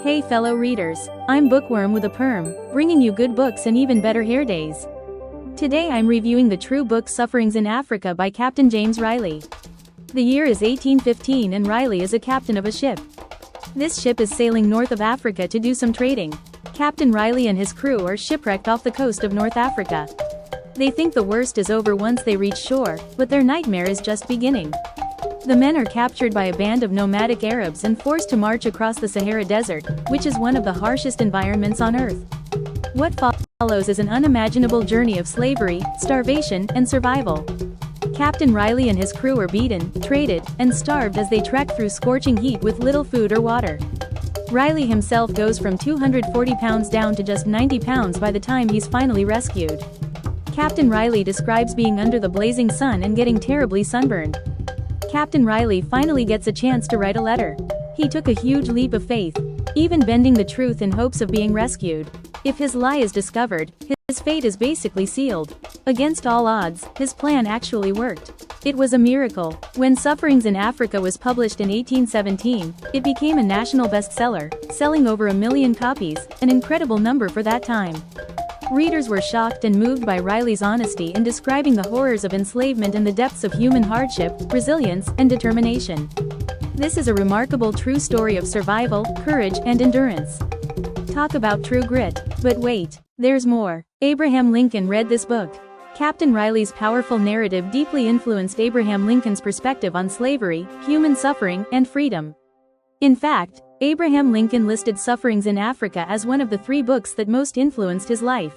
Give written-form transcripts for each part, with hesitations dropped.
Hey fellow readers, I'm Bookworm with a perm, bringing you good books and even better hair days. Today I'm reviewing the true book Sufferings in Africa by Captain James Riley. The year is 1815 and Riley is a captain of a ship. This ship is sailing north of Africa to do some trading. Captain Riley and his crew are shipwrecked off the coast of North Africa. They think the worst is over once they reach shore, but their nightmare is just beginning. The men are captured by a band of nomadic Arabs and forced to march across the Sahara Desert, which is one of the harshest environments on Earth. What follows is an unimaginable journey of slavery, starvation, and survival. Captain Riley and his crew are beaten, traded, and starved as they trek through scorching heat with little food or water. Riley himself goes from 240 pounds down to just 90 pounds by the time he's finally rescued. Captain Riley describes being under the blazing sun and getting terribly sunburned. Captain Riley finally gets a chance to write a letter. He took a huge leap of faith, even bending the truth in hopes of being rescued. If his lie is discovered, his fate is basically sealed. Against all odds, his plan actually worked. It was a miracle. When Sufferings in Africa was published in 1817, it became a national bestseller, selling over 1 million copies, an incredible number for that time. Readers were shocked and moved by Riley's honesty in describing the horrors of enslavement and the depths of human hardship, resilience, and determination. This is a remarkable true story of survival, courage, and endurance. Talk about true grit. But wait, there's more. Abraham Lincoln read this book. Captain Riley's powerful narrative deeply influenced Abraham Lincoln's perspective on slavery, human suffering, and freedom. In fact, Abraham Lincoln listed Sufferings in Africa as one of the 3 books that most influenced his life.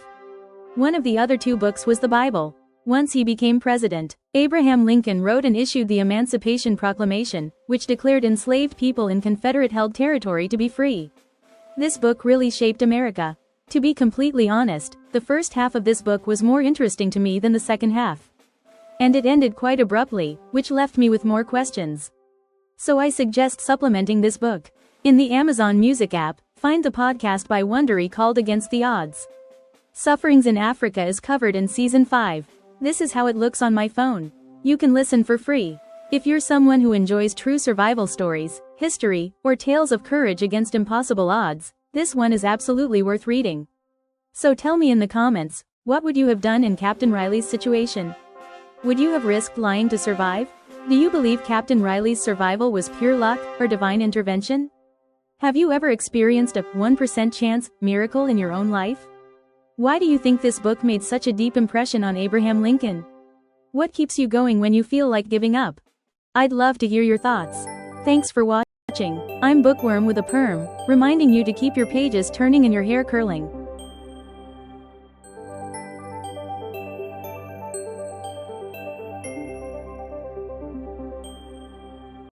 One of the other 2 books was the Bible. Once he became president, Abraham Lincoln wrote and issued the Emancipation Proclamation, which declared enslaved people in Confederate-held territory to be free. This book really shaped America. To be completely honest, the first half of this book was more interesting to me than the second half. And it ended quite abruptly, which left me with more questions. So I suggest supplementing this book. In the Amazon Music app, find the podcast by Wondery called Against the Odds. Sufferings in Africa is covered in Season 5. This is how it looks on my phone. You can listen for free. If you're someone who enjoys true survival stories, history, or tales of courage against impossible odds, this one is absolutely worth reading. So tell me in the comments, what would you have done in Captain Riley's situation? Would you have risked lying to survive? Do you believe Captain Riley's survival was pure luck or divine intervention? Have you ever experienced a 1% chance miracle in your own life? Why do you think this book made such a deep impression on Abraham Lincoln? What keeps you going when you feel like giving up? I'd love to hear your thoughts. Thanks for watching. I'm Bookworm with a perm, reminding you to keep your pages turning and your hair curling.